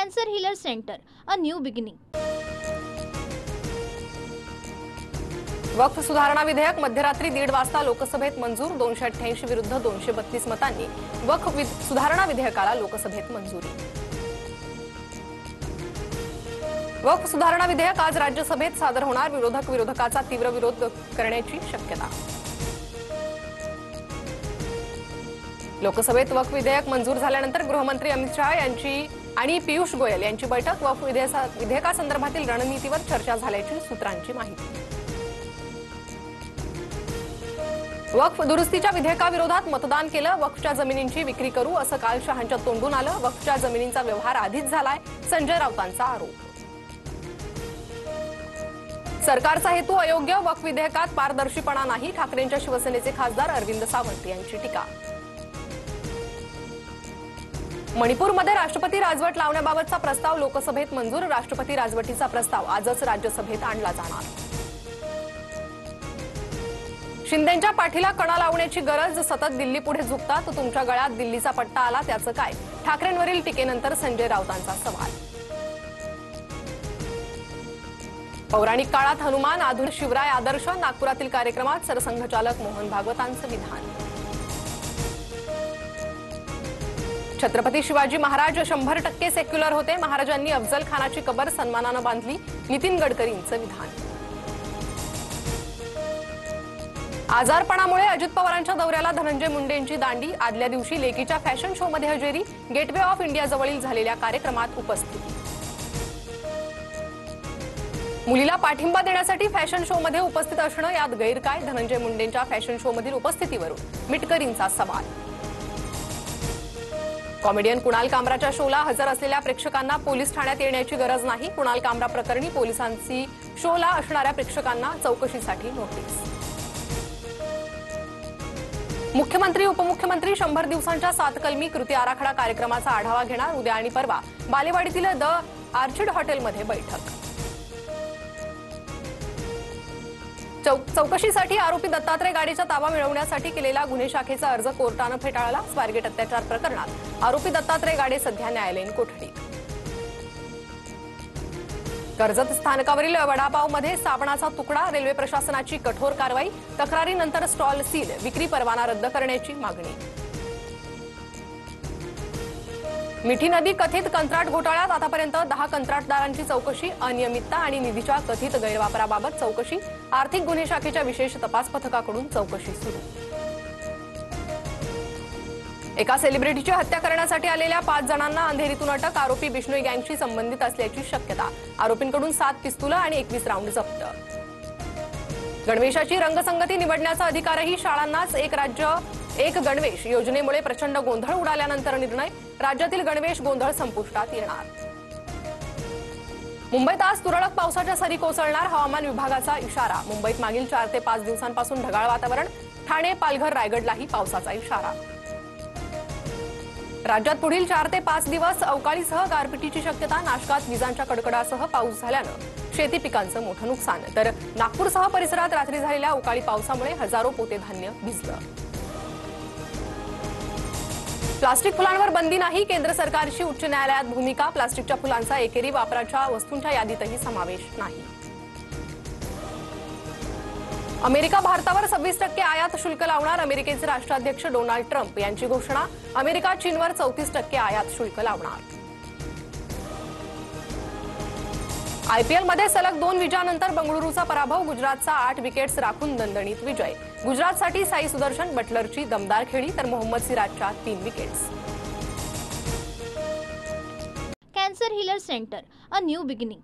Cancer Healer Center, a new beginning. वक्फ सुधारणा विधेयक मध्यरात्री 1:30 वाजता लोकसभेत मंजूर। 288 विरुद्ध 232 मतांनी वक्फ सुधारणा विधेयकाला लोकसभेत मंजुरी। वक्फ सुधारणा विधेयक आज राज्यसभेत सादर होणार। विरोधकाचा तीव्र विरोध करण्याची शक्यता। लोकसभेत वक्फ विधेयक मंजूर झाल्यानंतर गृहमंत्री अमित शाह यांची आणि पीयूष गोयल यांची बैठक। वक्फ विधेयकासंदर्भातील रणनीतीवर चर्चा झाल्याची सूत्रांची माहिती। वक्फ दुरुस्तीच्या विधेयकाविरोधात मतदान केलं। वक्फच्या जमिनींची विक्री करू असं काल शहांच्या तोंडून आलं। वक्फच्या जमिनींचा व्यवहार आधीच झालाय, संजय राऊतांचा आरोप। सरकारचा हेतू अयोग्य, वक्फ विधेयकात पारदर्शीपणा नाही, ठाकरेंच्या शिवसेनेचे खासदार अरविंद सावंत यांची टीका। मणिपूरमध्ये राष्ट्रपती राजवट लावण्याबाबतचा प्रस्ताव लोकसभेत मंजूर। राष्ट्रपती राजवटीचा प्रस्ताव आजच राज्यसभेत आणला जाणार। शिंदेंच्या पाठीला कणा लावण्याची गरज, सतत दिल्ली पुढे झुकतात, तुमच्या गळ्यात दिल्लीचा पट्टा आला त्याचं काय? ठाकरेंवरील टीकेनंतर संजय राऊतांचा सवाल। पौराणिक काळात हनुमान, आधुनिक शिवराय आदर्श, नागपुरातील कार्यक्रमात सरसंघचालक मोहन भागवतांचं विधान। छत्रपती शिवाजी महाराज 100% सेक्युलर होते, महाराजांनी अफजल खानाची कबर सन्मानानं बांधली, नितीन गडकरींचं विधान। आजारपणामुळे अजित पवारांच्या दौऱ्याला धनंजय मुंडेंची दांडी, आदल्या दिवशी लेकीच्या फॅशन शो मध्ये हजेरी, गेटवे ऑफ इंडिया जवळील झालेल्या कार्यक्रमात उपस्थिती। मुलीला पाठिंबा देण्यासाठी फॅशन शो मध्ये उपस्थित असणं यात गैर काय? धनंजय मुंडेंच्या फॅशन शो मधील उपस्थितीवरून मिटकरींचा सवाल। कॉमेडियन कुणाल कामराच्या शोला हजर असलेल्या प्रेक्षकांना पोलीस ठाण्यात येण्याची गरज नाही। कुणाल कामरा प्रकरणी पोलिसांची शोला असणाऱ्या प्रेक्षकांना चौकशीसाठी नोटीस। मुख्यमंत्री उपमुख्यमंत्री 100 दिवसांच्या 7 कलमी कृती आराखडा कार्यक्रमाचा आढावा घेणार। उद्या आणि परवा बालेवाडीतील द आर्चिड हॉटेलमध्ये बैठक। चौकशीसाठी आरोपी दत्तात्रय गाडेचा ताबा मिळवण्यासाठी केलेला गुन्हे शाखेचा अर्ज कोर्टानं फेटाळला। स्वारगेट अत्याचार प्रकरणात आरोपी दत्तात्रय गाडे सध्या न्यायालयीन कोठडीत। कर्जत स्थानकावरील वडापावमध्ये साबणाचा तुकडा, रेल्वे प्रशासनाची कठोर कारवाई, तक्रारीनंतर स्टॉल सील, विक्री परवाना रद्द करण्याची मागणी। मिठी नदी कथित कंत्राट घोटाळ्यात आतापर्यंत 10 कंत्राटदारांची चौकशी, अनियमितता आणि निधीच्या कथित गैरवापराबाबत चौकशी, आर्थिक गुन्हे शाखेच्या विशेष तपास पथकाकडून चौकशी सुरू। एका सेलिब्रिटीची हत्या करण्यासाठी आलेल्या 5 जणांना अंधेरीतून अटक, आरोपी बिश्नोई गँगशी संबंधित असल्याची शक्यता, आरोपींकडून 7 पिस्तुलं आणि 21 राऊंड जप्त। गणवेशाची रंगसंगती निवडण्याचा अधिकारही शाळांनाच, एक राज्य एक गणवेश योजनेमुळे प्रचंड गोंधळ उडाल्यानंतर निर्णय, राज्यातील गणवेश गोंधळ संपुष्टात येणार। मुंबईत आज तुरळक पावसाच्या सरी कोसळणार, हवामान विभागाचा इशारा। मुंबईत मागील 4 ते 5 दिवसांपासून ढगाळ वातावरण, ठाणे पालघर रायगडलाही पावसाचा इशारा। राज्यात पुढील 4 ते 5 दिवस अवकाळीसह गारपिटीची शक्यता, नाशकात विजांच्या कडकडासह पाऊस झाल्यानं शेती पिकांचं मोठं नुकसान, तर नागपूरसह परिसरात रात्री झालेल्या अवकाळी पावसामुळे हजारो पोते धान्य भिजलं। प्लास्टिक फुलांवर बंदी नाही, केंद्र सरकारची उच्च न्यायालयात भूमिका, प्लास्टिकच्या फुलांचा एकेरी वापराच्या वस्तूंच्या यादीतही समावेश नाही। अमेरिका भारतावर 26% आयात शुल्क लावणार, अमेरिकेचे राष्ट्राध्यक्ष डोनाल्ड ट्रम्प यांची घोषणा, अमेरिका चीनवर 34% आयात शुल्क लावणार। आयपीएलमध्ये सलग 2 विजयानंतर बंगळुरूचा पराभव, गुजरातचा 8 विकेट्स राखून दणदणीत विजय। गुजरातसाठी साई सुदर्शन बटलरची दमदार खेळी, तर मोहम्मद सिराजच्या 3 wickets. Cancer Healer Center, a new beginning.